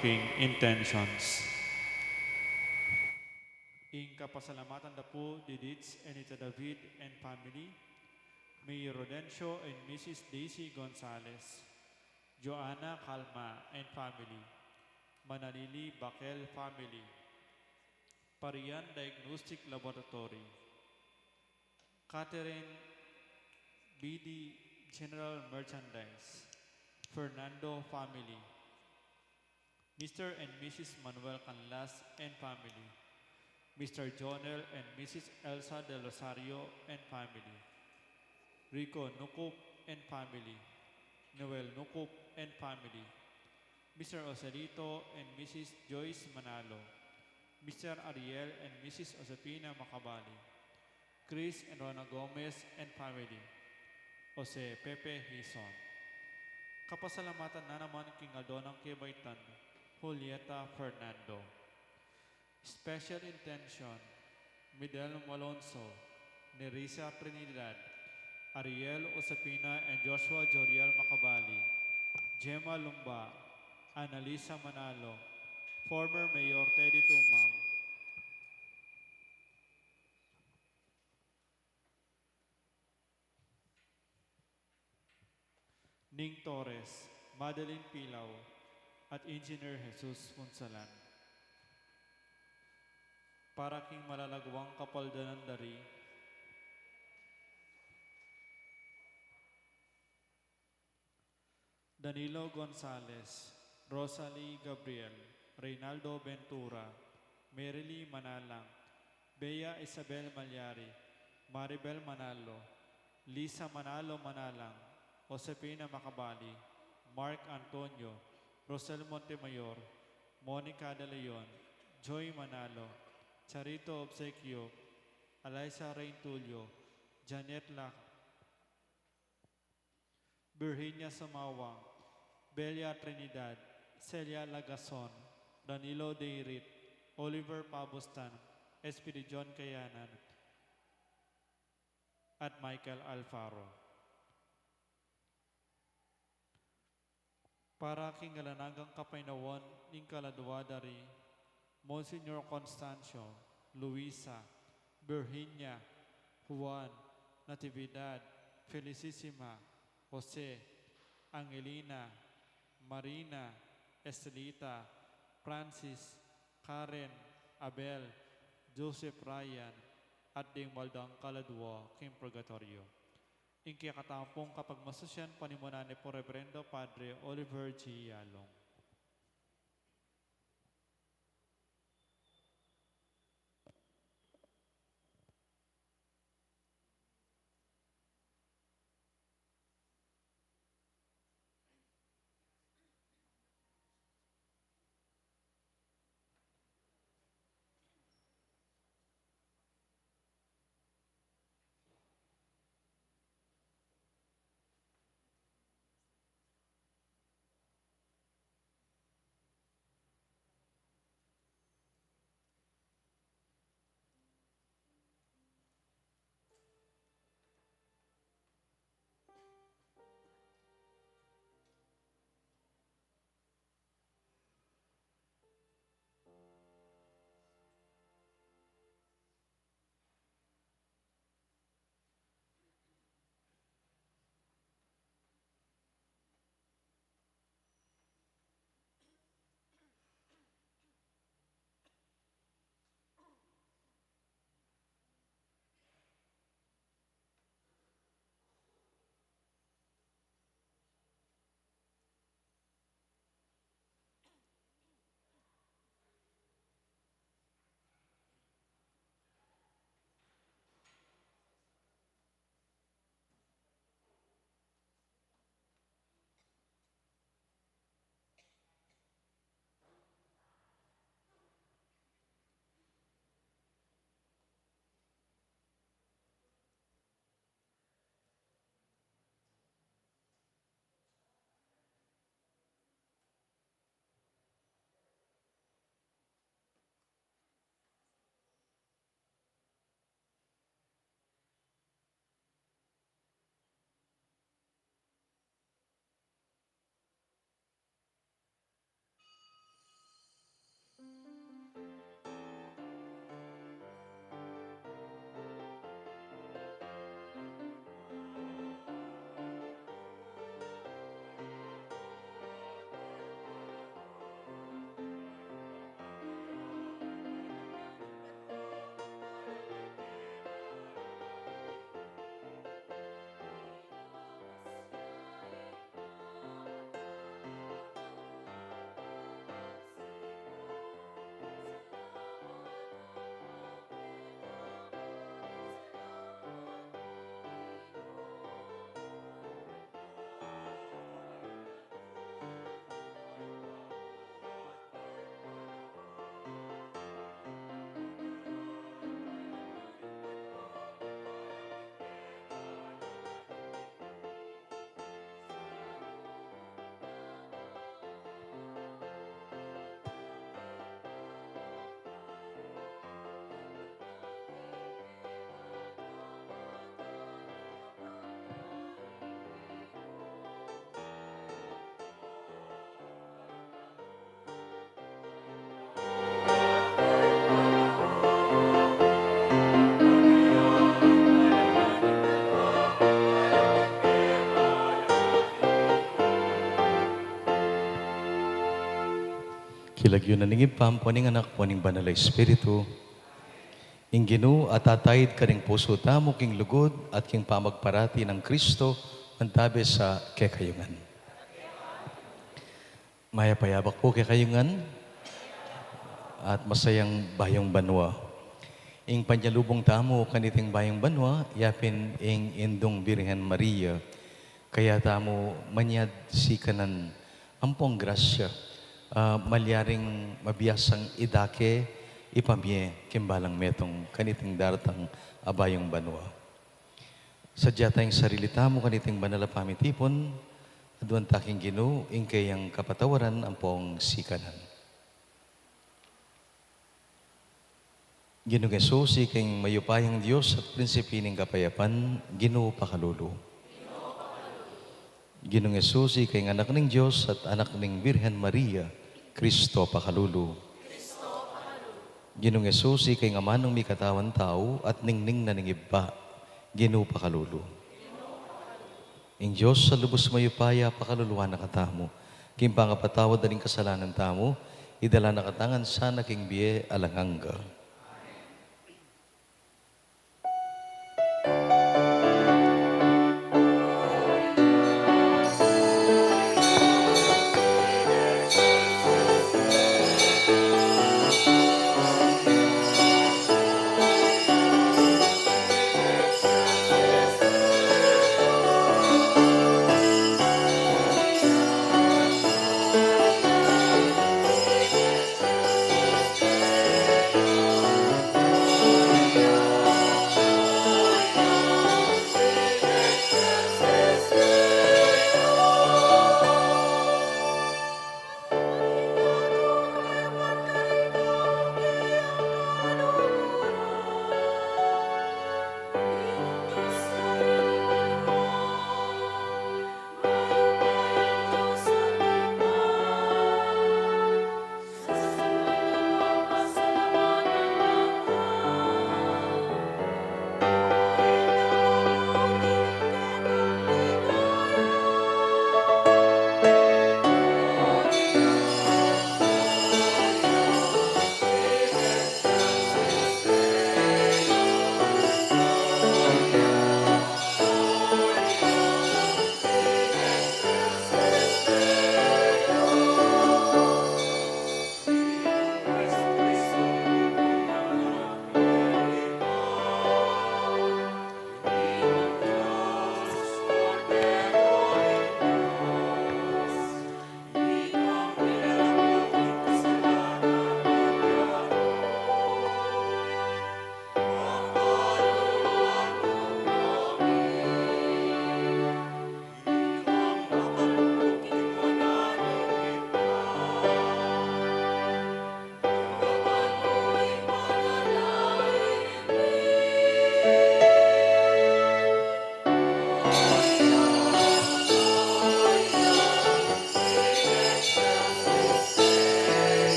King intentions. In kapasalamatan na po Didits and Ita David and family, Mayor Rodencio and Mrs. Daisy Gonzalez, Joanna Calma and family, Manalili Bakel family, Parian Diagnostic Laboratory, Catherine BD General Merchandise, Fernando family, Mr. and Mrs. Manuel Canlas and family, Mr. Jonel and Mrs. Elsa de Rosario and family, Rico Nukup and family, Noel Nukup and family, Mr. Osalito and Mrs. Joyce Manalo, Mr. Ariel and Mrs. Josepina Macabali, Chris and Rona Gomez and family, Jose Pepe Hison. Kapasalamatan na naman king Adonang Kibaitan, Julieta Fernando. Special intention, Midel Malonzo, Nerissa Trinidad, Ariel Osapina and Joshua Joriel Macabali, Gemma Lumba, Annalisa Manalo, former Mayor Teddy Tumang, Ning Torres, Madeline Pilaw, at Engineer Jesus Punsalan. Para king malalagwang kapaldanan dari, Danilo Gonzales, Rosalie Gabriel, Reynaldo Ventura, Merily Manalang, Bea Isabel Malyari, Maribel Manalo, Lisa Manalo Manalang, Josepina Macabali, Mark Antonio, Rosel Montemayor, Monica De Leon, Joy Manalo, Charito Obsequio, Eliza Reintulio, Janet Lac, Virginia Samawang, Belia Trinidad, Celia Lagason, Danilo Deirit, Oliver Pabustan, SPD John Kayanan, at Michael Alfaro. Para kingalanagang kapainawan ning kaladwa dari, Monsignor Constancio, Luisa, Virginia, Juan, Natividad, Felicissima, Jose, Angelina, Marina, Estelita, Francis, Karen, Abel, Joseph Ryan, at ding maldang kaladwa king purgatorio. Inki katampong kapag masasyan panimunan ni po Reverendo Padre Oliver G. Yalong. Kilagyo na ningip pam, puning anak, puning banal na Espiritu. Ing Ginoo at atayid ka ring puso tamo king lugod at king pamagparati ng Kristo mantabi sa kekayungan. Maya payabak po kekayungan at masayang bayong banwa. Ing panyalubong tamo kaniting bayong banwa, yapin ing indong Birhen Maria, kaya tamo manyad si kanan ampong grasya, malyaring mabiyasang idake, ipamye kimbalang metong kaniting daratang abayong banwa. Sadya tayong sarili tamo kaniting banala pamitipon, aduan taking Ginoo, ing kayang kapatawaran ampong sikanan. Ginoo Jesus, iking mayupayang Diyos at prinsipi ng kapayapan, Ginoo pakalulu. Ginoo Jesus, ikay anak ng Diyos at anak ng Birhen Maria, Kristo pakalulu. Ginoo Jesus, ikay amanong may katawan tao at ningning na ningibba, Ginoo pakalulu. Ing Diyos sa lubos mayupaya pakaluluhan na katamo, kimpangapatawad na rin kasalanan tamo, idala na katangan sana king biye alangangga.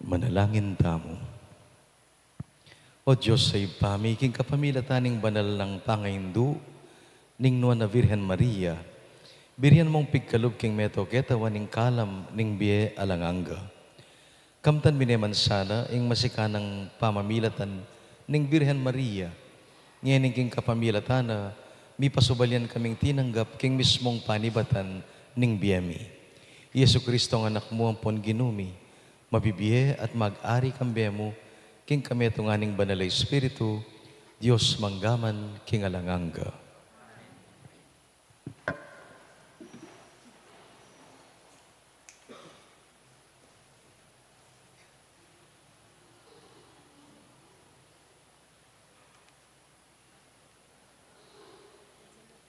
Manalangin tamo. O Diyos sa ipamiking kapamilataning banal ng pangaindu, ning nuan na Virhen Maria, biryan mong pigkalub king meto ketawan ning kalam ning biye alanganga. Kamtan bineman sana, ing masikanang pamamilatan, ning Birhen Maria, ngayon king kapamilatana, mi pasubalian kaming tinanggap king mismong panibatan ning biyami. Yesu Kristo ang anak mo ang pon ginumi, mabibiye at mag-ari kambemo, king kami tunganing banal Espiritu, Diyos manggaman king alanganga.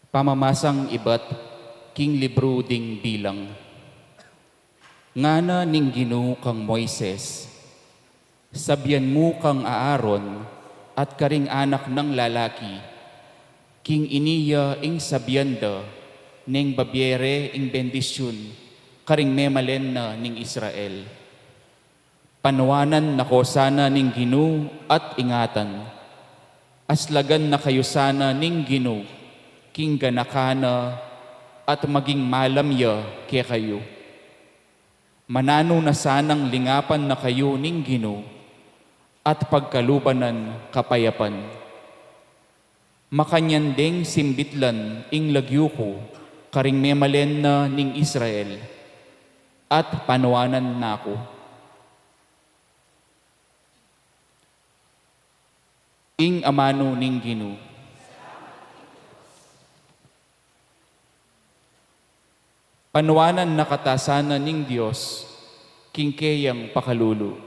Pamamasang iba't king libro ding bilang. Ngana ning Ginoo kang Moises, sabyan mo kang Aaron at karing anak ng lalaki, king iniya ing sabyanda ning babyere ing bendisyon, karing memalen na ning Israel. Panuanan na ko sana ning Ginoo at ingatan, aslagan na kayo sana ning Ginoo, king ganakana at maging malamya kaya kayo. Manano na sanang lingapan na kayo ning Ginoo at pagkalubanan kapayapan. Makanyandeng simbitlan ing lagyuko karing memalen na ning Israel at panuanan nako. Ing amano ning Ginoo. Panuanan na katasana ning Diyos, kingkeyang pakalulu.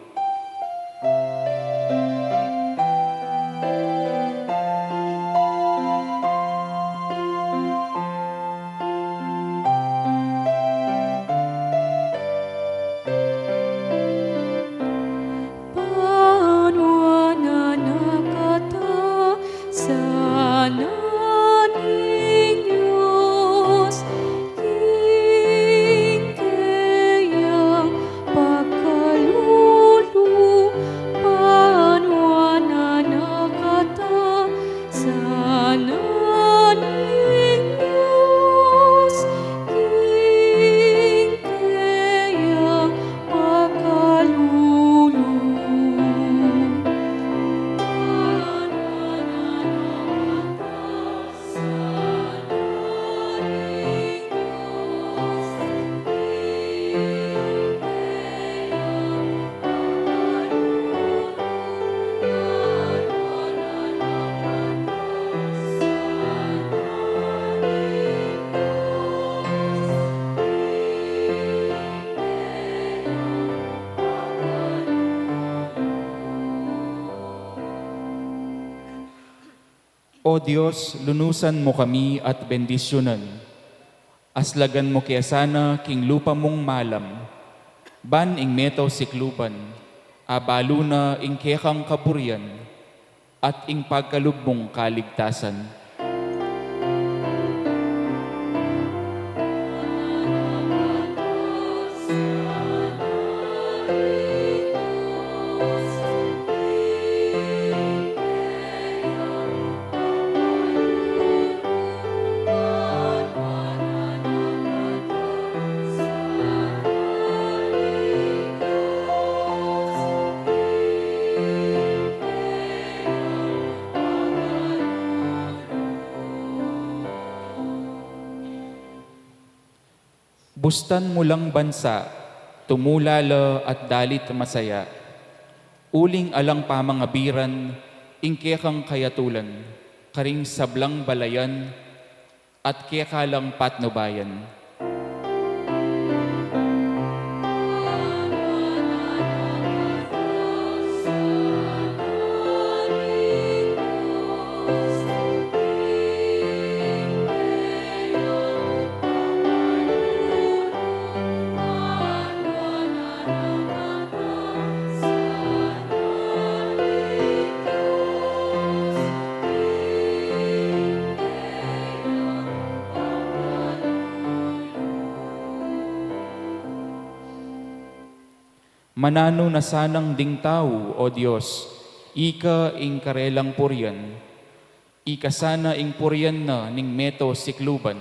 Panuanan na katasana ning Diyos, kingkeyang pakalulu. Panuanan na katasana ning Diyos, kingkeyang pakalulu. O Diyos, lunusan mo kami at bendisyonan. Aslagan mo kaya sana king lupa mong malam. Ban ing metaw sikluban, abalo na ing kekang kaburian, at ing pagkalub mong kaligtasan. Bustan mo lang bansa, tumulala at dalit masaya. Uling alang pamangabiran, ingkekang kayatulan, karing sablang balayan, at kekalang patnubayan. Manano na sanang ding tao, O Diyos, ika ing karelang puryan, ika sana ing puryan na ning meto sikluban,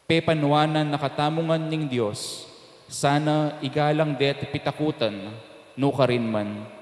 pepanuanan nakatamungan ning Diyos, sana igalang det pitakutan, no ka rin man.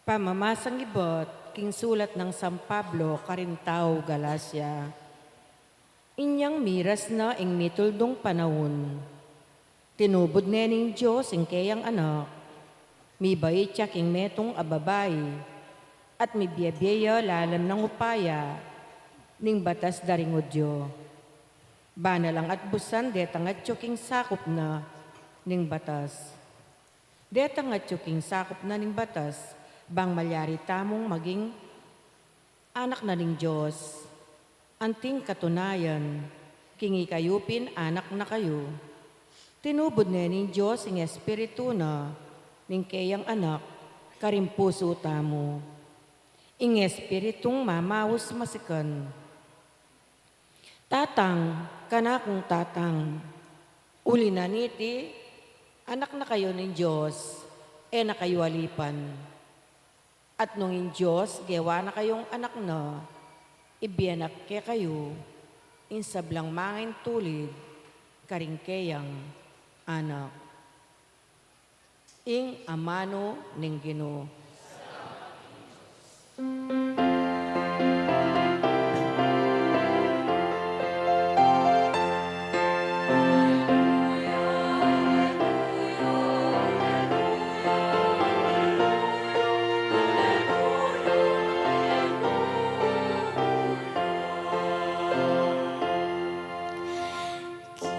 Pamamasang ibot, king sulat ng San Pablo, Carintao, Galacia. Inyang miras na ing mituldong panahon. Tinubod nening Diyos ing kayang anak. Mi bayit siya king metong ababay. At mi biyabiya lalam ng upaya. Ning batas daringodyo. Bana lang at busan detangat king sakop na ning batas. Detangat king sakop na ning batas. Bang malyari tamong maging anak na ning Diyos. Anting katunayan, kingi kayupin anak na kayo. Tinubod na ning Diyos ing espiritu na, ning kayang anak, karimpuso tamo. Ing espiritong mamawos masikan. Tatang, kanakong tatang, uli na niti, anak na kayo ning Diyos, na kayo alipan. At nung in Diyos, gawa na kayong anak na, ibiyanak ke kayo, insablang mangin tulid, karingkeyang anak. Ing amano ning Ginoo.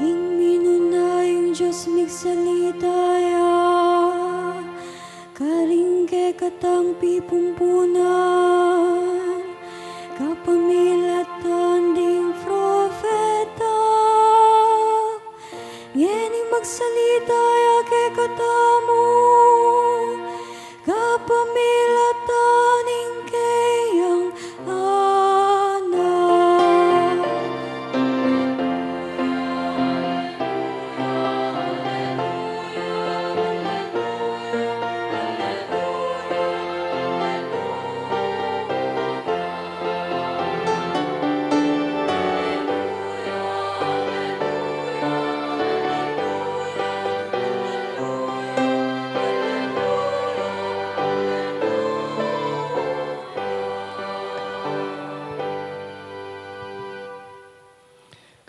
King minunayong Diyos migsalitaya, karingke katang pipumpunan, kapamilatan ding profeta, ngeni magsalitaya ke katamu, kapamilatan ing kayang anak.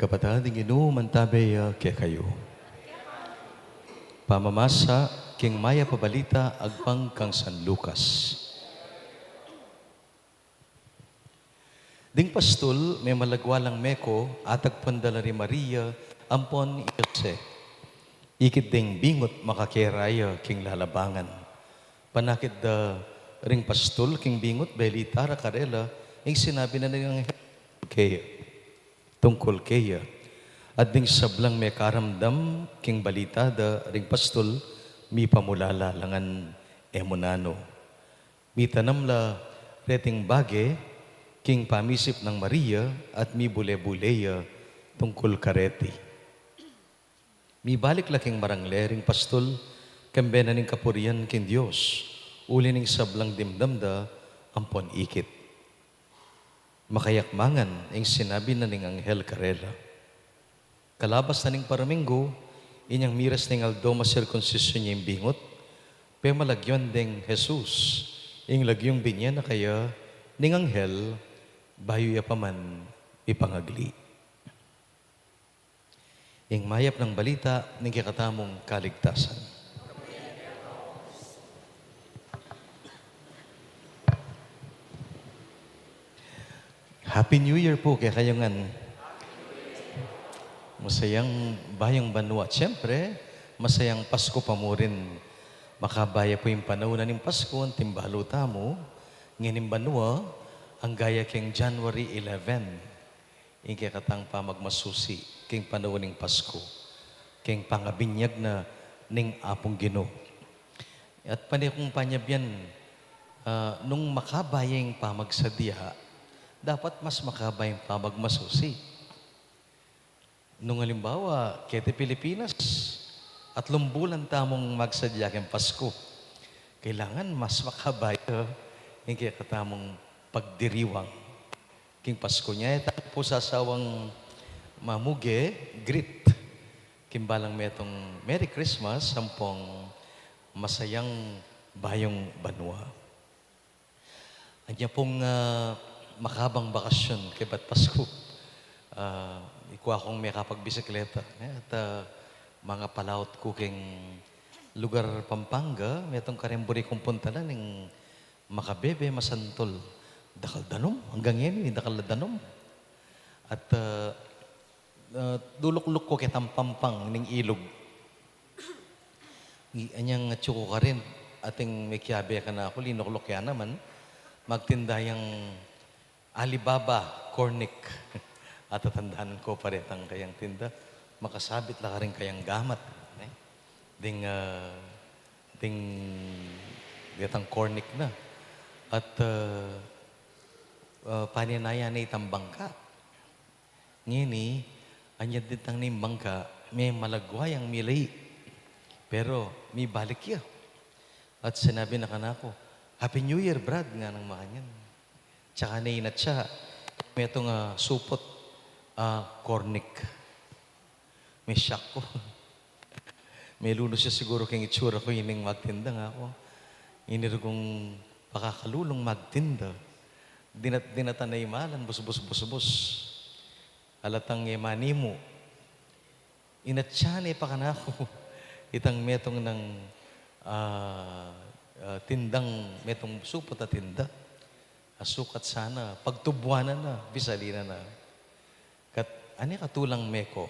Kapatid ng Ginoo, mantabay kaya kayo. Pamamasa, king maya pabalita, agpang kang San Lucas. Ding pastol, may malagwalang meko, atag pandalari Maria, ampon Jose. Ikit ding bingot makakeraya, king lalabangan. Panakit da ring pastol, king bingot, belitara karela, ing sinabi na ng kaya. Tungkol kaya. At ding sablang may karamdam, king balita da ring pastol, mi pamulala langan emunano. Mi tanamla reting bage, king pamisip ng Maria, at mi bule-buleya tungkol kareti. Mi balik laking marangle ring pastol, kembena ning kapurian king Diyos, uli ning sablang dimdamda, ampon ikit. Makayakmangan ang sinabi na ning Anghel Karela. Kalabas na ning paraminggo, inyang miras ning aldoma circumcision niya yung bingot, pe malagyon ding Jesus, ing lagyong binya na kaya ning Anghel, bayo ya paman ipangagli. ing mayap ng balita ng kikatamong kaligtasan. Happy New Year po kaya kayongan. Masayang bayang banwa. Siyempre, masayang Pasko pa mo rin. Makabaya po yung panahon na ng Pasko, ang timbalo tamo. Ngayon banwa, ang gaya keng January 11. Yung kaya katang pa magmasusi, keng panahon ng Pasko. Keng pangabinyag na ning apong Ginoo. At panay kong panyabyan, nung makabayang pamagsadya, dapat mas makabayang pamagmasusi. Nung halimbawa, kete Pilipinas, 3 bulan tamong magsadya keng Pasko. Kailangan mas makabaya yung kaya katamong pagdiriwang. King Pasko niya, po sa sawang mamuge, greet. Kimbalang metong Merry Christmas, sampong masayang bayong banwa. Anya pong makabang bakasyon kay Bat Pasko. Ikuha kong may kapagbisikleta. At mga palaut ko king lugar Pampanga, metong karemburi kong puntalan ng makabebe, masantol. Dakal danom, hanggang yan, dakal danom. At dulok-luk ko kitang Pampang ng ilog. Anyang tsuko ka rin, ating may kiyabe ka na ako, linoklok yan naman, magtindayang Alibaba, Cornic. At tatandaan ko pa rin ang kayang tinda. Makasabit lang ka rin kayang gamat. Ditang Cornic na. At paninaya na itang bangka. Ngini, anya ditang ni bangka, may malagwayang milay. Pero may balik ya. At sinabi na kanako, Happy New Year, Brad, nga ng makanyan. Tsaka nainat siya, may itong supot, Cornic. May shock ko. May luno siya siguro kang itsura ko, ining magtinda nga ako. Iniro kong pakakalulong magtinda. Dinatanay malan, bus-bus. Alatang yemani mo. Inatsyan pa ka na ako. Itang metong ng tindang, metong supot na tinda. Asukat sana, pagtubuanan na, bisalina na. Ani katulang meko,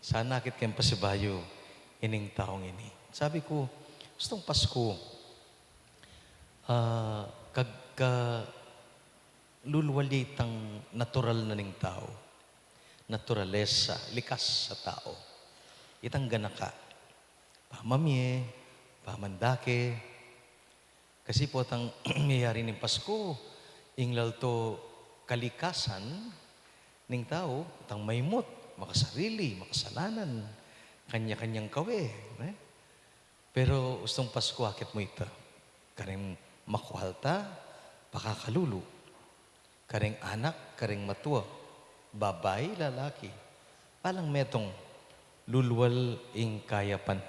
sana akit kayong pasibayo ining taong ini. Sabi ko, gustong Pasko, lulwali tang natural na ning tao. Naturalesa, likas sa tao. Itang ganaka, pamamye, pamandake. Kasi po tang mayayari ng Pasko, inglal to kalikasan, ning tao, tang maymot, makasarili, makasalanan, kanya-kanyang kawe. Pero gustong Pasko, akit mo ito. Karing makuhalta, pakakalulu. Karing anak, karing matuwa. Babay, lalaki. Palang metong lulwal ing kayapan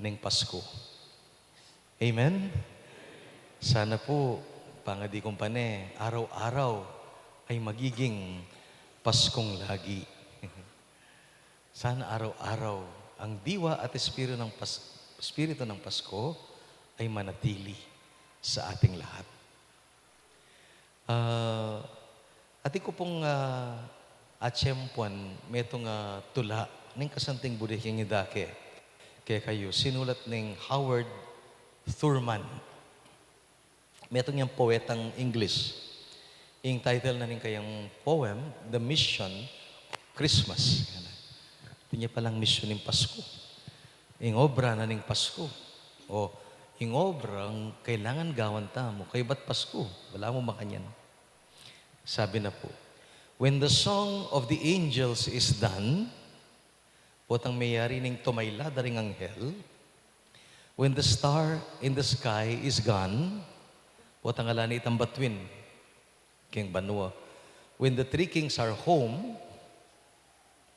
ning Pasko. Amen? Sana po, pangadi kong pane, araw-araw ay magiging Paskong lagi. Sana araw-araw ang diwa at espiritu ng Pasko ay manatili sa ating lahat. Ati ko pong atsyempuan, metong tula, ning kasanting budiking idake. Kaya kayo, sinulat ning Howard Thurman. Metong yung poetang English. Yung title na ning kayang poem, The Mission of Christmas. Ito niya palang mission ng Pasko. Yung obra na ning Pasko. O, yung obra ang kailangan gawan tamo. Kaya ba't Pasko? Wala mo makanyan. Sabi na po, when the song of the angels is done, potang mayari ning tumayla daring anghel, when the star in the sky is gone, potang alani itang batuin, King Banua. When the 3 kings are home,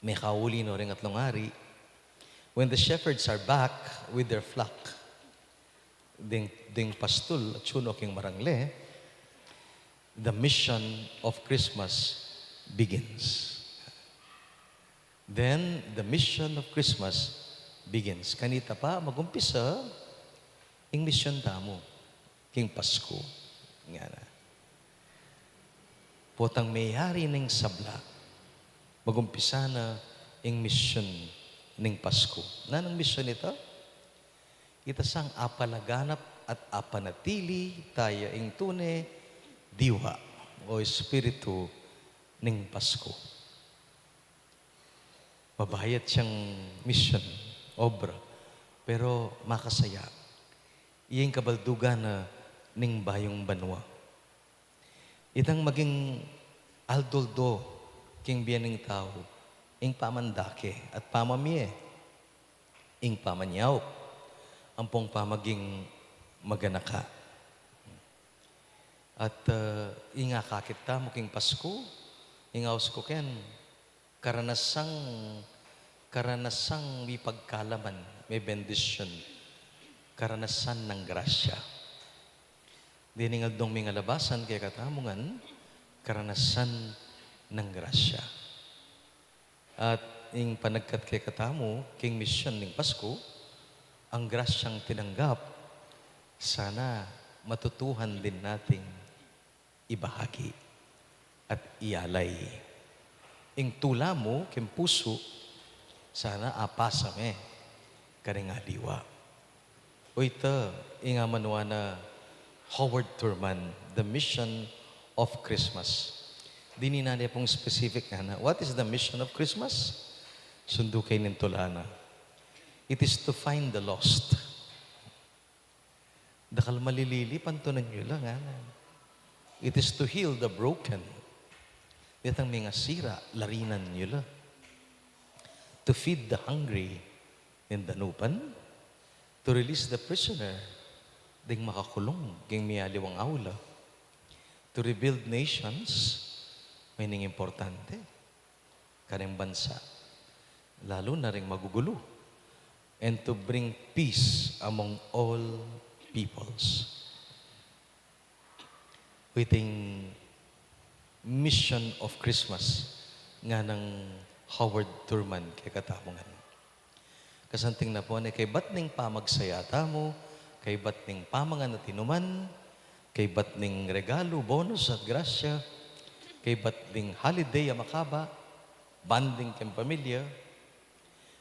may kauli no ring atlong ari. When the shepherds are back with their flock, ding pastul at suno king marangle, the mission of Christmas begins. Then, the mission of Christmas begins. Kanita pa, magumpisa, ang mission tamo, king Pasko. Nga na. Potang mayari ng sabla, magumpisa na ang mission ng Pasko. Nanang mission ito? Ita sang apalaganap at apanatili tayo ang tune, diwa o espiritu ng Pasko. Mabayat siyang mission, obra, pero makasaya. Iyang kabaldugan na ning bayong banwa. Itang maging aldoldo king biyaning tao, ing pamandake at pamamie, ing pamanyaw, ampong pamaging maganaka. At inga kakita mo king Pasko, ingaws ko ken, karanasang may pagkalaman, may bendisyon, karanasan ng grasya. Diningal dong mga labasan kaya katamungan, karanasan ng grasya. At ing panagkat kay katamo, king mission ng Pasko, ang grasyang tinanggap, sana matutuhan din nating ibahagi at ialay. Ing tula mo, king puso, sana apasame, karingaliwa. O ito, inga manwa na Howard Thurman, The Mission of Christmas. Dini na niya pong specific na, what is the mission of Christmas? Sundo kay nintulana. It is to find the lost. Dakal malilili, pantunan nyo lang. It is to heal the broken. Ditang mga sira, larinan nyo lang. To feed the hungry in danupan. To release the prisoner, ding makakulong, ging miyaliwang aula. To rebuild nations, may ning importante. Karing bansa, lalo na ring magugulo. And to bring peace among all peoples. Waiting mission of Christmas nga ng Howard Thurman kay katamungan. Kasanting na po na kay ba't ning pamagsayata mo, kay ba't ning pamangan at inuman, kay ba't ning regalo, bonus at grasya, kay ba't ning holiday a makaba, banding kang pamilya,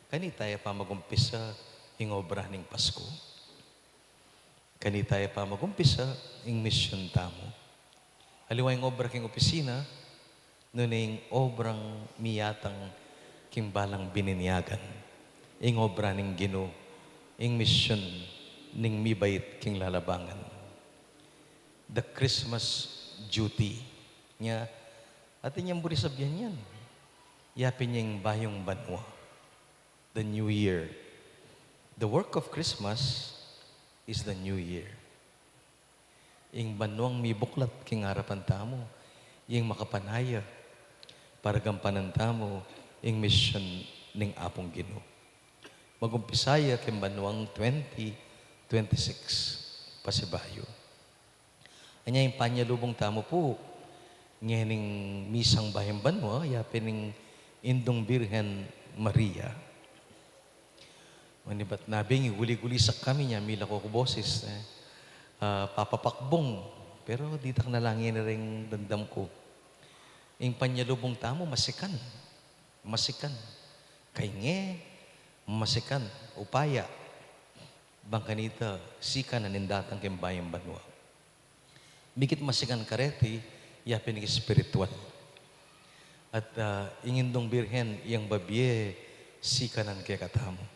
kani tayo pa magumpisa ing obra ning Pasko. Kani tayo pa magumpisa ing mission tamo. Aliwa ing obra king opisina, nun ing obrang miyatang king balang bininyagan. Ing obra ning Ginoo, ing mission ning mibait king lalabangan. The Christmas duty niya, at inyang burisabyan yan. Yapin niyang bayong banwa. The New Year. The work of Christmas is the New Year. Ing banwang mibuklat king harapan tamo, ing makapanaya, para gampanan tamo, ing mission ning apong Ginoo. Magumpisaya king banwang 2026 pasibayo. Anya yung panyalubong tamo po, ngayon misang bayang banwa, yapin ng Indong Birhen Maria. Manibat nabing, guli-gulisak kami niya, mila ko boses. Papapakbong, pero ditak na lang yun rin dandam ko. Yung panyalubong tamo, masikan. Masikan. Kainge, masikan. Upaya. Bangkanita, sika na nindatang kimbayang banwa. Bigit masikan kareti, yapin ng spiritual. At ingindong birhen, iyang babye, sika nan kaya katamo.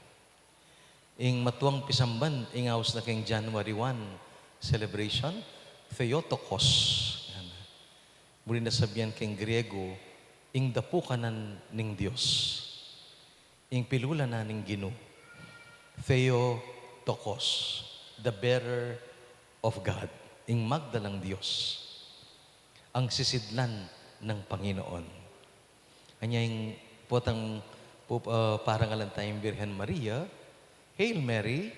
Ing matuang pisamban, ingaws na keng January 1 celebration, Theotokos. Muli na sabihan keng Griego, ing dapukanan ning Diyos. Ing pilula na ning Ginoo. Theotokos, the bearer of God. Ing magdalang Diyos. Ang sisidlan ng Panginoon. Kanya yung potang parangalan tayong Birhen Maria, Hail Mary,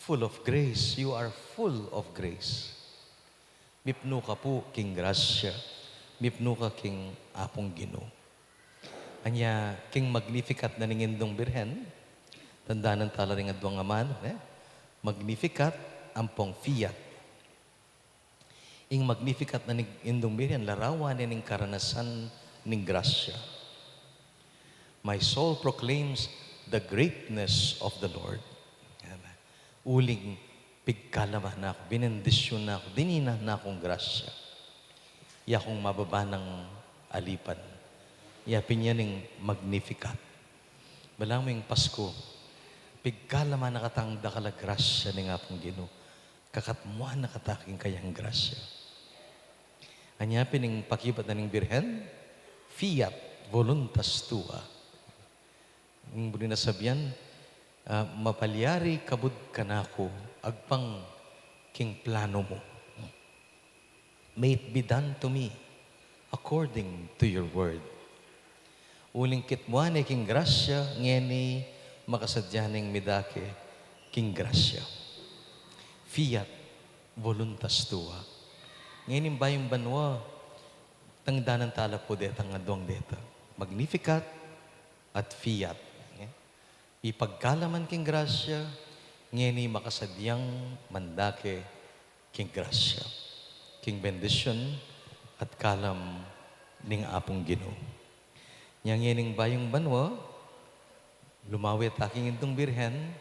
full of grace. You are full of grace. Mipno ka po king grasya. Mipno ka king apong Ginoo. Anya, king Magnificat na ningindong birhen, tandaan ng tala ring adwang aman, Magnificat, ampong fiat. Ing Magnificat na ningindong birhen, larawan ning karanasan ning grasya. My soul proclaims the greatness of the Lord. Uling pigkalaman na ako, binendisyon na ako, dinina na akong grasya. Iya akong mababa ng alipan. Iya pinyaning Magnificat. Balang ming Pasko, pigkalaman nakatangda kala grasya ni nga pong Ginoo. Kakatmuan nakataking kayang grasya. Anya pining pakibat na ning birhen, fiat voluntas tua. Yung buli na sabihan, mapalyari kabud kanako, agpang king plano mo. May it be done to me according to your word. Uling kitmuan king grasya, ngeni makasadyaning midake king grasya. Fiat voluntas tua. Ngayon bayong banwa, tangdanan tala po detang adwang deta. Magnificat at fiat. Ipagkalaman king grasya, ngeni makasadyang mandake king grasya. King bendisyon at kalam ning apong Ginoo. Nyangening bayong banwa, lumawit aking indong birhen,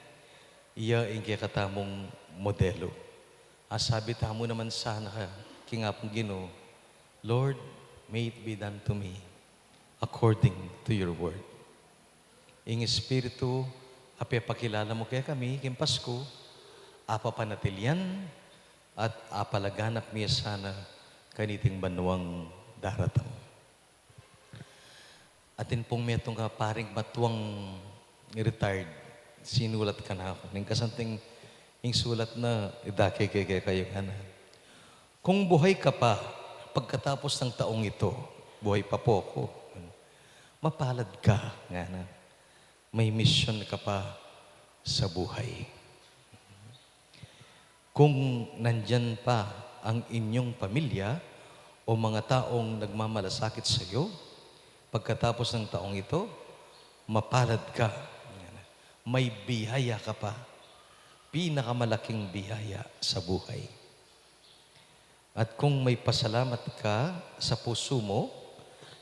iya ingke katamong modelo. Asabi tamo naman sana ka, king apong Ginoo, Lord, may it be done to me according to your word. Ing Espiritu, ape pakilala mo kaya kami, king Pasko, apa panatilyan, at apalaganap niya sana kaniting banwang daratang. Atin pong metong ka paring matuwang retired, sinulat ka na ako. Ning kasanting ing sulat na idake kayo kana. Kung buhay ka pa, pagkatapos ng taong ito, buhay pa po ako, mapalad ka nga na. May mission ka pa sa buhay. Kung nandyan pa ang inyong pamilya o mga taong nagmamalasakit sa iyo, pagkatapos ng taong ito, mapalad ka. May biyaya ka pa. Pinakamalaking biyaya sa buhay. At kung may pasalamat ka sa puso mo,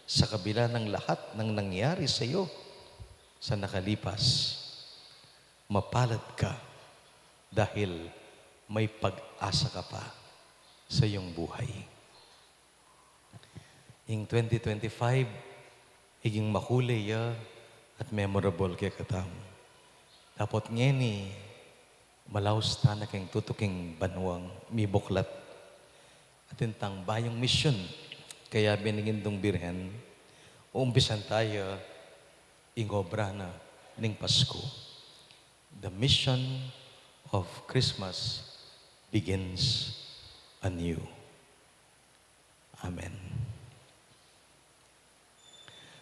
sa kabila ng lahat ng nangyari sa iyo, sa nakalipas, mapalad ka dahil may pag-asa ka pa sa iyong buhay. In 2025, higing makulay at memorable kaya katam. Dapat ngeni, malaws na kayong tutuking banwang mibuklat at intang bayong mission. Kaya binigindong birhen, umpisan tayo ingobra na ning Pasko. The mission of Christmas begins anew. Amen.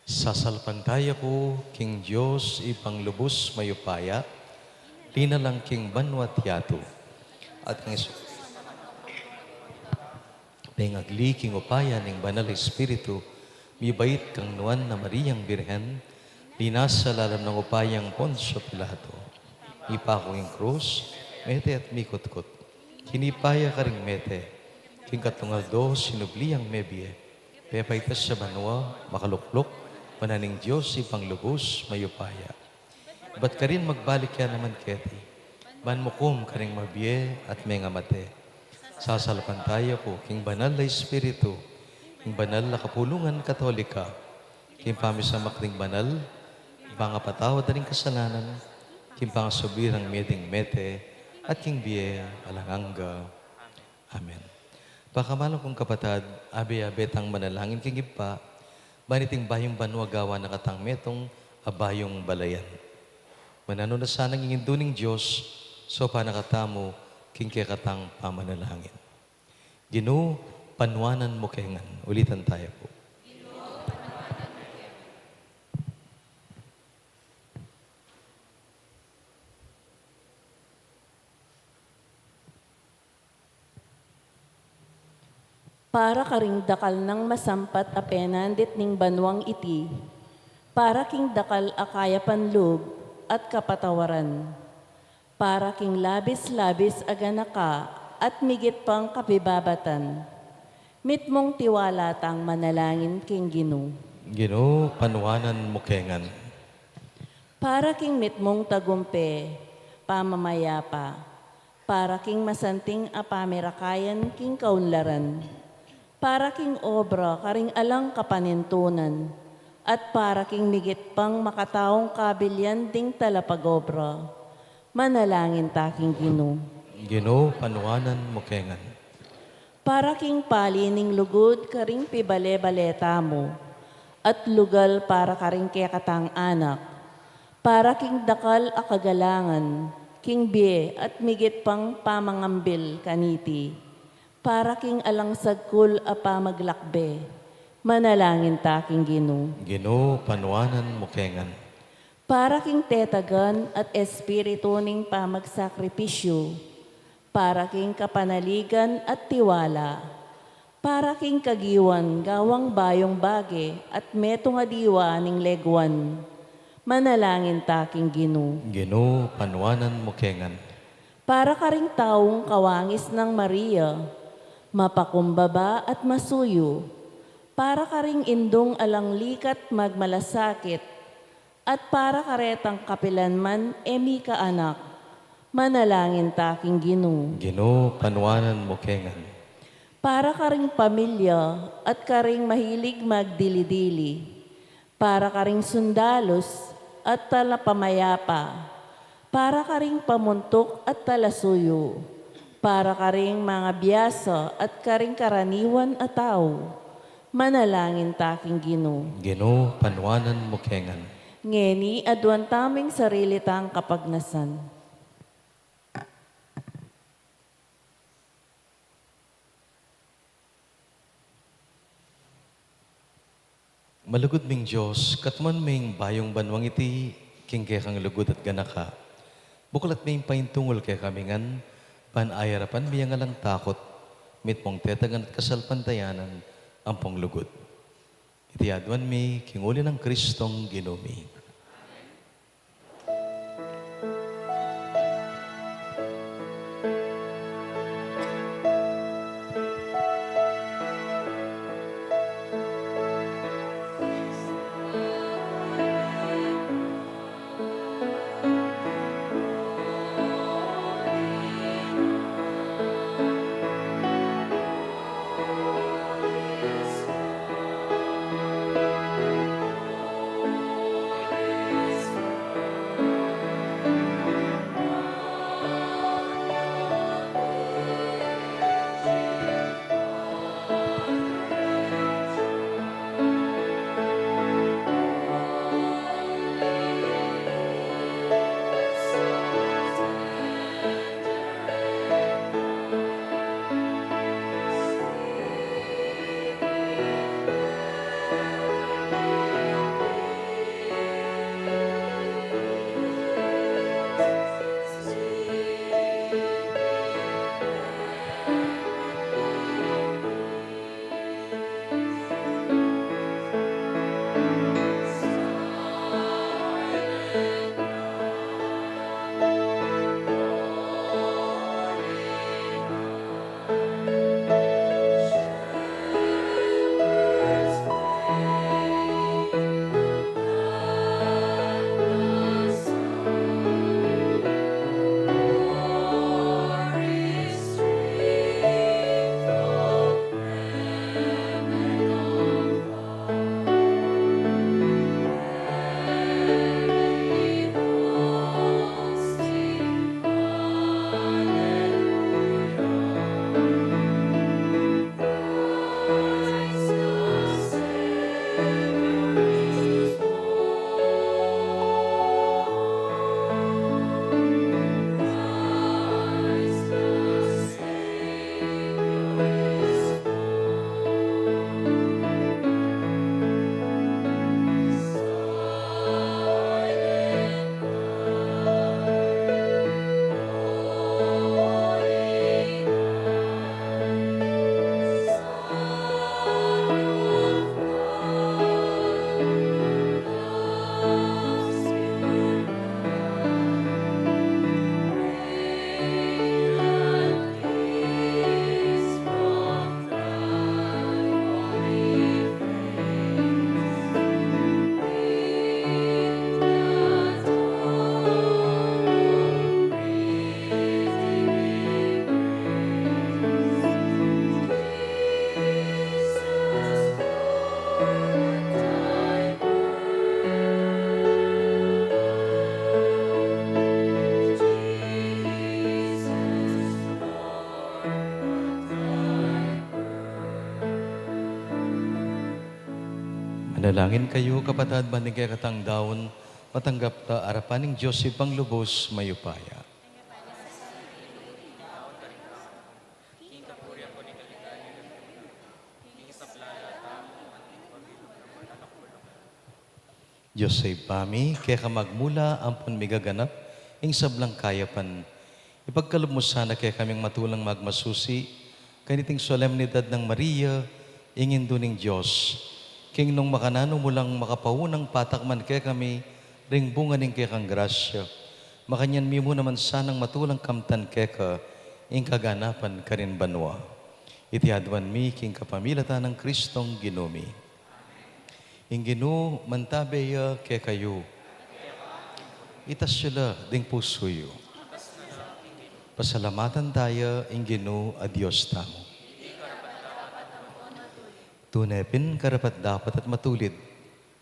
Sasalpantaya ko, King Diyos, ipanglubos mayupaya, linalang King Banwat Yato, at ng pengagli King upaya ning Banal Espiritu, mibait kang nuan na Mariyang Birhen, linasa lalam ng upayang Poncio Pilato. Ipako yung krus, mete at mikot-kot. Kinipaya ka ring mete. King katungal do, sinubliyang mebie. Pepaitas sa banwa, makaluklok, mananing Diyos ipanglubos, mayupaya. Ba't ka rin magbalik yan naman keti? Ban mo kum ka ring mabie at may ngamate. Sasalapan tayo ko, King Banal na Espiritu, King Banal na Kapulungan Katolika, King Pamisamak ring Banal, pangapatawad na rin kasalanan, King pangasubirang meding mete, at King Bie alanganga. Amen. Pakamalang kong kapatad, abe-abet ang manalangin King Ipa, baniting bayong banwa gawa na katang metong abayong balayan. Manano na sanang inginduning Diyos, so panakatamo, King katang pamanalangin. Ginoo, panwanan mo kayangan. Ulitan tayo po. Para karing dakal ng masampat a penandit ning banwang iti, para king dakal akaya panloob at kapatawaran, para king labis-labis aganaka at migit pang kapibabatan. Mitmong tiwala tang manalangin king Ginoo. Ginoo, panuanan mo kengan. Para king mitmong tagumpe, pamamayapa, para king masanting apamirakayan king kaunlaran, para king obra karing alang kapanintunan, at para king migit pang makataong kabilyan ding talapagobra. Manalangin taking Ginoo. Ginoo, panuanan mo kengan. Para king palining lugod karing pibale-baleta mo, at lugal para karing kekatang anak, para king dakal akagalangan, king biye at migit pang pamangambil kaniti, para king alang sagkul a pamaglakbe, manalangin taking Ginoo. Ginoo, panuanan mo kengan. Para king tetagan at espiritu ning pamagsakripisyo, para king kapanaligan at tiwala, para king kagiwan gawang bayong bage at metong adiwa ning legwan, manalangin taking Ginoo. Ginoo, panuanan mo kengan. Para karing taong kawangis ng Maria, mapakumbaba at masuyo, para karing indong alang likat magmalasakit, at para karetang kapilanman emi ka anak, manalangin taking Ginoo. Ginoo, panuanan mo kengan. Para karing pamilya at karing mahilig magdili-dili, para karing sundalos at talapamayapa, para karing pamuntok at talasuyo, para karing mga biyasa at karing karaniwan at tao, manalangin taking Ginoo. Ginoo, panuanan mo kengan. Ngeni adwan taming sarili tang kapagnasan. Malugod ming Diyos, katman ming bayong banwang iti, king kang lugod at ganaka. Bukalat ming paintungol kay kamingan, panayarapan miyang alang takot, mitmong tetagan at kasalpantayanan, ang panglugod. Iti adwan mi, kinguli ng Kristong ginumi. Manalangin kayo, kapatid, baning kay katang daon, matanggap ta arapaning Diyos ipang lubos mayupaya. Diyos say pami, kaya ka magmula ampun migaganap, ing sablang kayapan. Ipagkalob mo sana kaya kaming matulang magmasusi, kaniting solemnidad ng Maria, ingin duning Diyos. King nung makanano mo lang makapawunang patakman kaya kami, ring bunga ning kaya kang grasya. Makanyan mi mo naman sanang matulang kamtan kaya ka, ing kaganapan ka rin banwa. Itiadwan mi, king kapamilata ng Kristong ginumi. Ing ginu mantabeya kaya kayo. Itas sila ding pusoyo. Pasalamatan tayo, ing ginu a Diyos tamo. Tunepin, karapat dapat at matulid.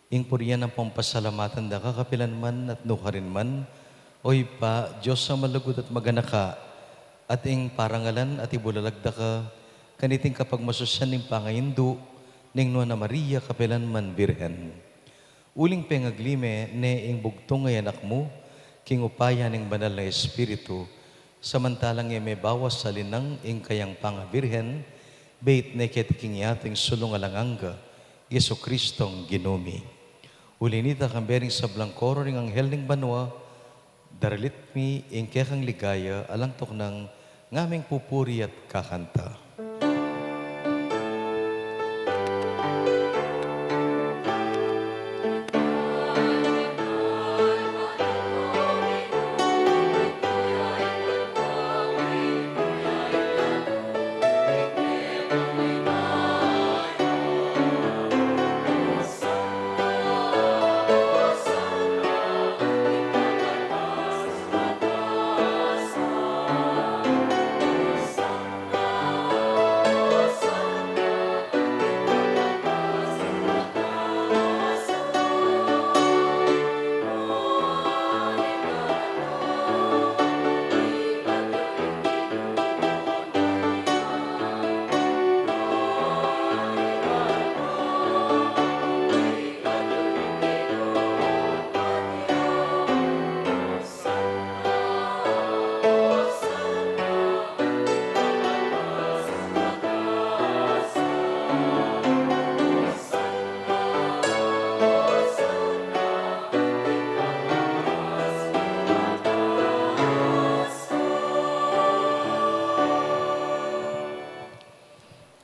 Ing puriyan ang pampasalamatan da kakapilan man at nukarin man. Oy pa, Diyos sa malugod at maganaka. At ing parangalan at ibulalagda ka. Kaniting kapag masusyan ning pangayindu, ning na Maria kapilan man birhen. Uling pengaglime ne ing bugtong ngay anak mo, king upaya ning banal na Espiritu, samantalang may bawas sa linang ing kayang pangabirhen, bait ne ketiking yating sulong alanganga, Yesu Kristong ginumi. Ulinita kang bering sa blangkoro ring anghel ning banwa, daralit mi ing kekang ligaya, alang toknang ngaming pupuri at kakanta.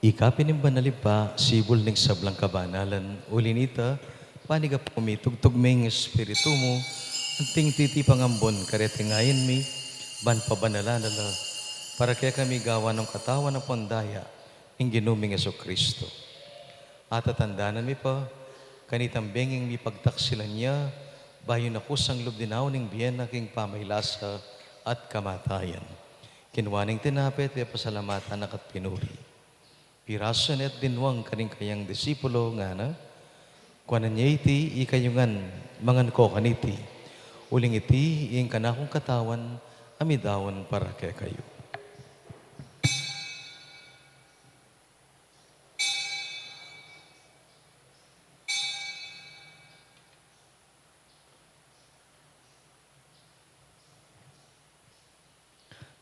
Ikapin ng banalipa, sibol ng sablang kabanalan, ulinita, paniga pumitugtog ming espiritu mo, anting titi pangambon, karetingayin mi, ban pabanalalala, para kaya kami gawa ng katawan ng pondaya, ng ginuming Yesu Kristo. At tatandanan mi pa, kanitang benging mi pagtaksilan niya, bayo na kusang lubdinaw ng biyen na king pamaylasa at kamatayan. Kinwaning tinapit, e pasalamatan at pinuri. Pirasan at dinwang kaning kayang disipulo nga na, kuanan niya iti, ikayungan, mangan ko kaniti, uling iti, ing kanakong katawan, amidawan para kay kayo.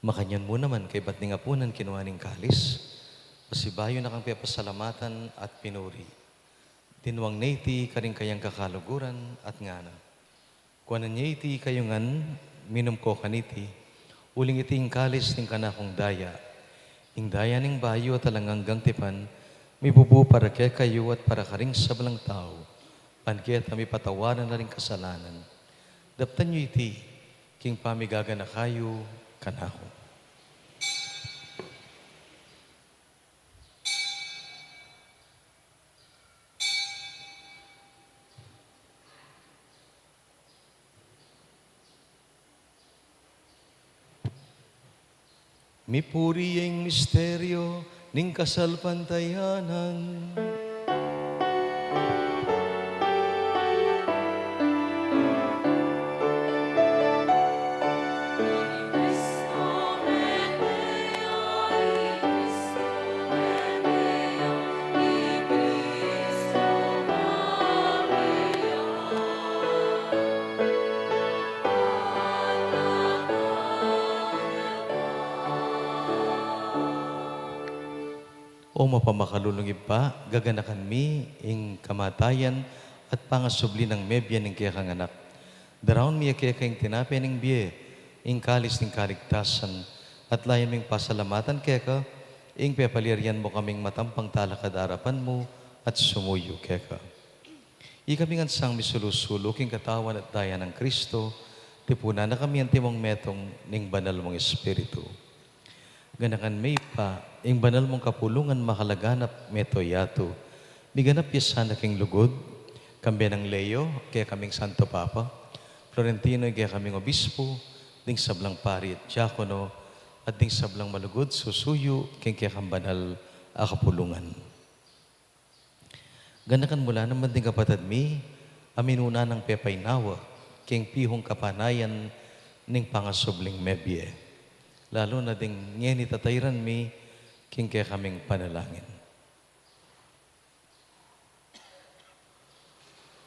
Makanyan mo naman kay ba't nga punan kinuhaning kalis, pasibayo na kang pasalamatan at pinuri. Tinwang naiti karing kayang kakaluguran at ngana. Kuanan niya iti kayungan, minum ko kaniti, uling iti kalis ning kanakong daya. Ing daya ning bayo at alanganggang tipan, may bubu para kay kayo at para karing sablang tao, panket na may patawaran na ring kasalanan. Daptan niyo iti, king pamigaga na kayo, kanako. Mipuri ang misteryo ning kasalpantayanan. O mapamakalulungib pa, gaganakan mi, ing kamatayan, at pangasubli ng mebya ng kaya kang anak. Daraon mi kaya kayong tinapay ng biye, ing kalis ng kaligtasan, at layan ming pasalamatan kaya ka, ing pepalirian mo kaming matampang talakad arapan mo, at sumuyo kaya ka. Ikaming ansang misulusulo, king katawan at daya ng Kristo, tipuna na kami ang timong metong ning banal mong Espiritu. Ganakan may pa, ing banal mong kapulungan makalaganap meto yato. Biganap yasan na king lugod, kambi ng Leo, kaya kaming Santo Papa, Florentino, kaya kaming Obispo, ding sablang pari at diakono, at ding sablang malugod, susuyo, kaya kang banal akapulungan. Ganakan mula naman ding kapatid mi, aminuna ng pepay nawa, king pihong kapanayan, ning pangasubling mebye. Lalo na ding ngeni tatayran mi, king kaya kaming panalangin.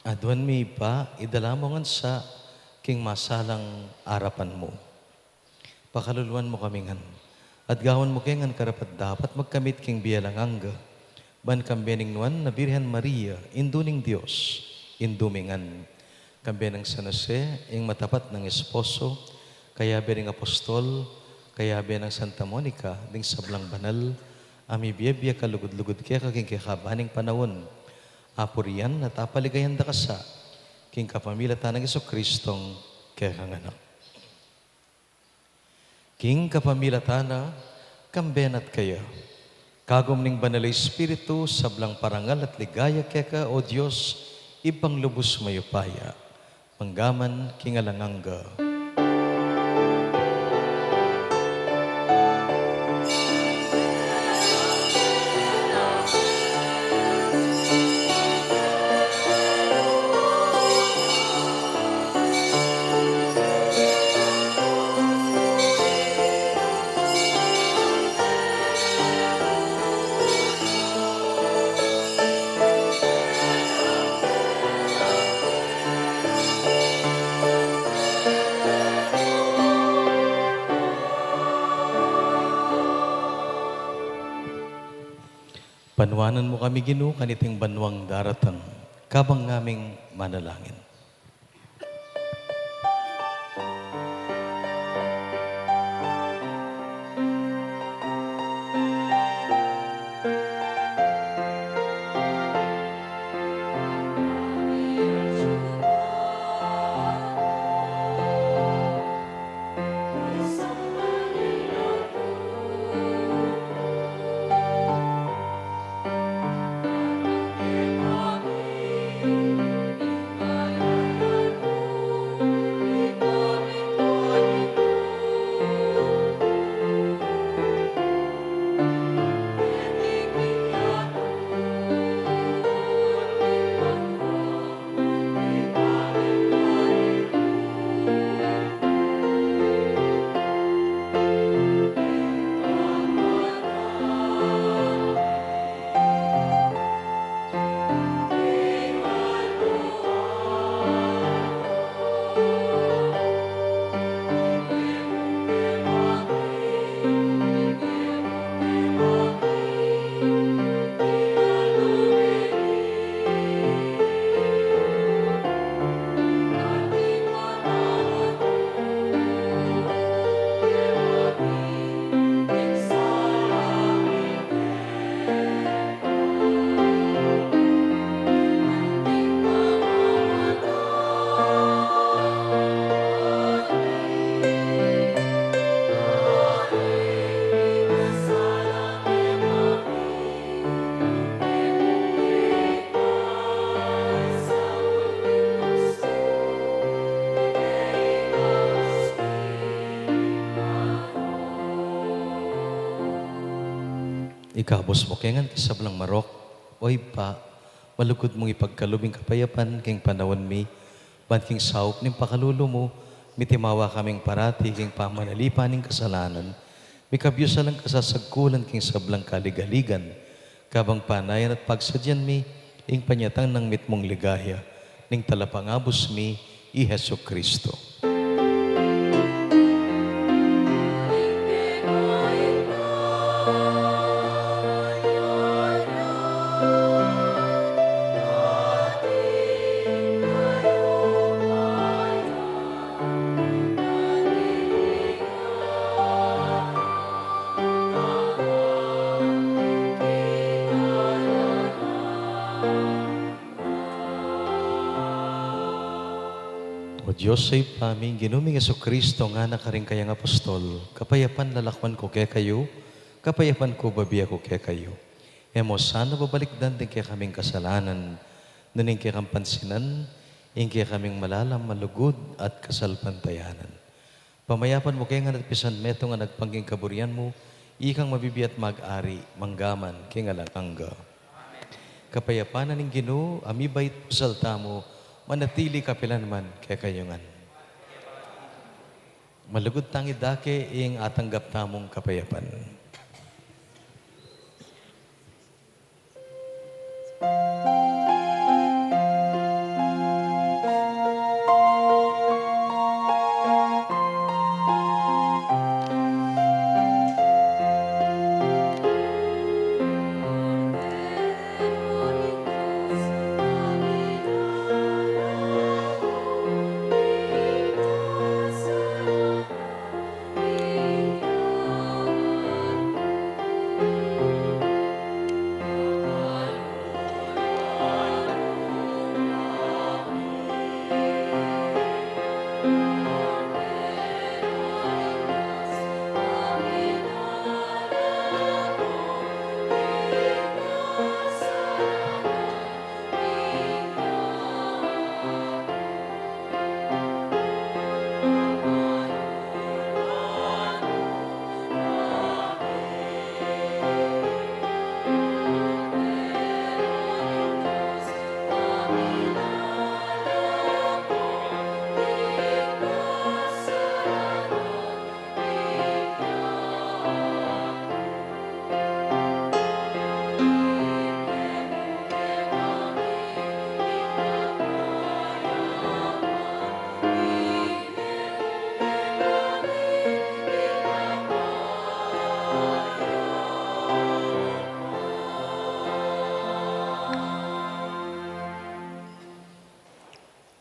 Adwan mi pa, idala mo ngan sa king masalang arapan mo. Pakaluluan mo kami ngan. At gawan mo kaya ngan karapat dapat magkamit king bialanganga. Ban kambianing nuan na Birhen Maria, induning Diyos, indumingan. Kambianang San Jose, ing matapat ng esposo, kaya biring apostol, kaya biyan ng Santa Monica, ding sablang banal, ami biyebya kalugod-lugod kaya kaking kakabaning panahon. Apuriyan at apaligayan da kasa, king kapamilatan ng Iso-Kristong kaya kang anak. King kapamilatan na, kamben at kaya, kagom ning banal Espiritu, sablang parangal at ligaya kaya ka, O Diyos, ibang lubos mayupaya, manggaman king alanganga. Panwanan mo kami Ginoo kaniting banwang daratan, kabang ngaming manalangin. Ikabos mo kengan kisablang marok, oy pa, malugod mong ipagkalubing kapayapan, king panawon mi, ban king saup ning pakalulo mo, mitimawa kaming parati, king pamanalipan ning kasalanan, mikabyosa lang kasasagkulan, king sablang kaligaligan, kabang panayan at pagsadyan mi, ing panyatang ng mitmong ligaya, ning talapangabos mi, i Hesu Kristo. Diyos ay paming ginuming Yesu Kristo nga nakaring kayang apostol, kapayapan lalakwan ko kaya kayo, kapayapan ko babiya ko kaya kayo. Emo sana babalikdan din kaya kaming kasalanan, naning kaya kang pansinan, ing kaya kaming malalam, malugod at kasalpantayanan. Pamayapan mo kaya nga natpisan meto nga nagpangging kaburian mo, ikang mabibiyat mag-ari, manggaman, kaya nga langangga. Kapayapanan ng Ginoo, amibait salta mo, manatili kapilan man kaya kayungan. Malugod tangi dake ing atanggap tamong kapayapan.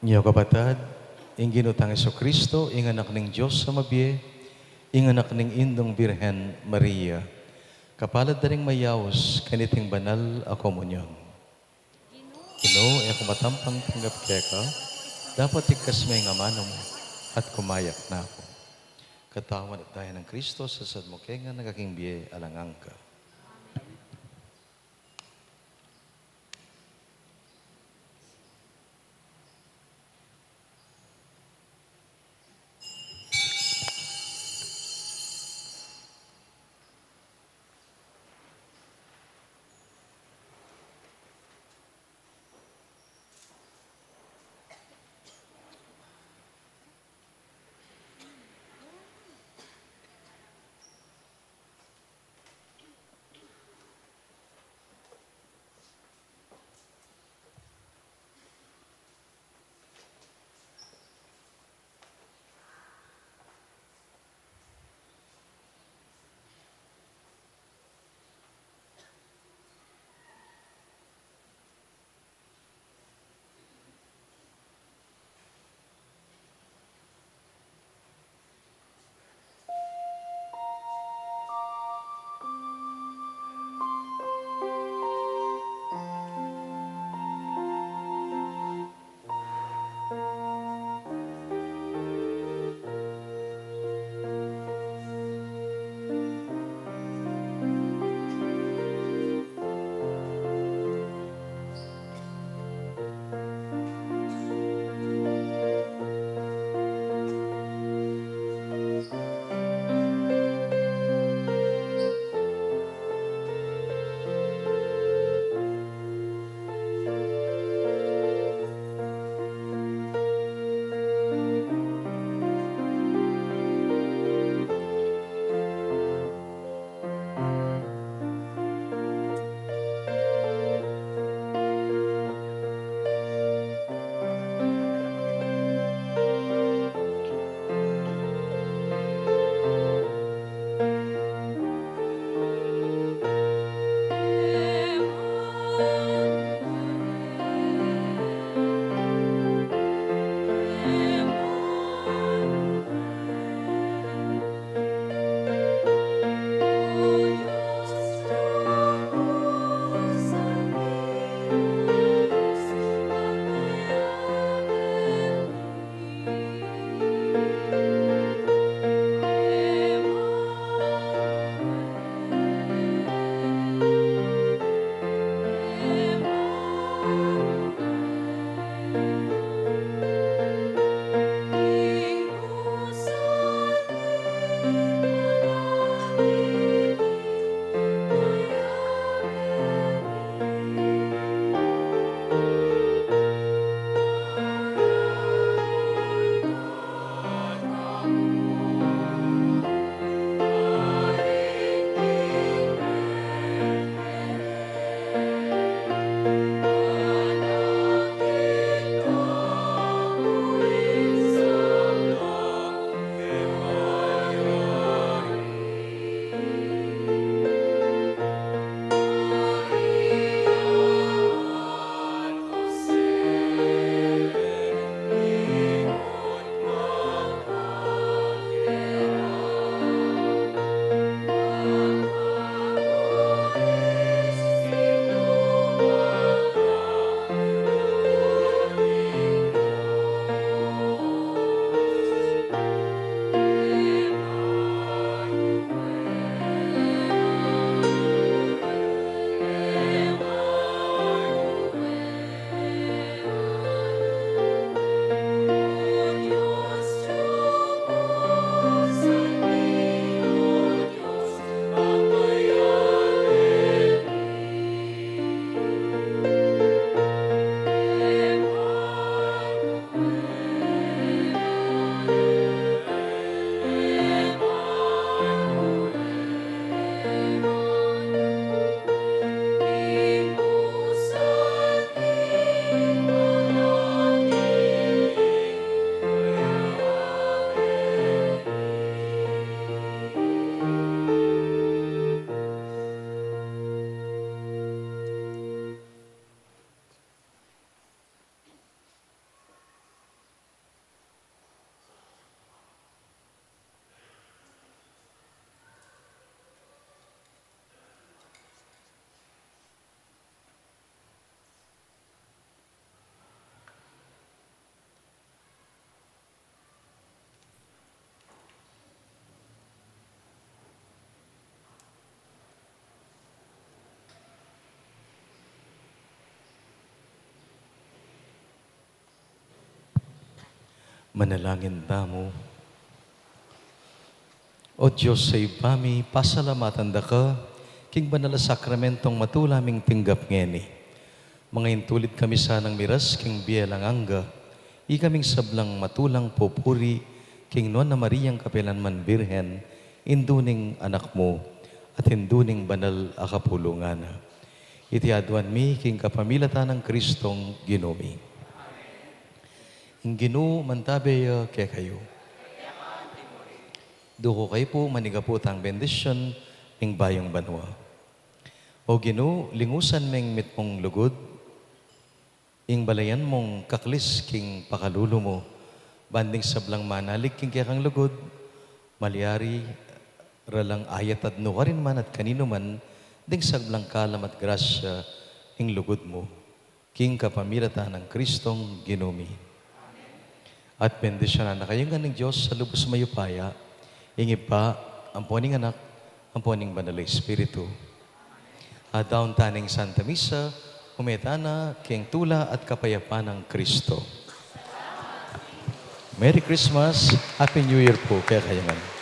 Niyo kapatad, ing ginutang Yesu Kristo, ing anak ng Diyos sa mabiye, ing anak ng Indong Birhen Maria, kapalad na rin mayawos kaniting banal a komunyon. Ginoo, e kumatampang tanggap keka, dapat ikas may nga mano mo at kumayak na ako. Katawan at tayo ng Kristo sa sadmo kenga nagaking biye alangang ka. Manalangin tamo. O Diyos sa ibami, pasalamatan da ka, king banala sakramentong matulaming tinggap ngeni. Mga intulit kami sanang miras, king biyalang angga, ikaming sablang matulang popuri, king Nuan na Mariang Kapilanman Birhen, induning anak mo, at induning banal akapulungana. Iti aduan mi, king kapamilatan ng Kristong Ginumi. Ang Ginoo mantabay kaya kayo. Duko kayo po, maniga po tang bendisyon ng bayong banwa. O Ginoo, lingusan meng mit mong lugod, ing balayan mong kaklis king pakalulo mo, banding sablang manalig king kaya kang lugod, maliari, ralang ayat at nukarin man at kanino man, ding sablang kalam at grasya ing lugod mo, king kapamilatan ng Kristong Ginumi. At bendisyonan na kayo nga ng Diyos sa lubos mayupaya, ingi pa, ang poning anak, ang poning banal na Espiritu. At daon taning Santa Misa, umetana, king tula at kapayapaan ng Kristo. Merry Christmas, Happy New Year po, kaya kayangan.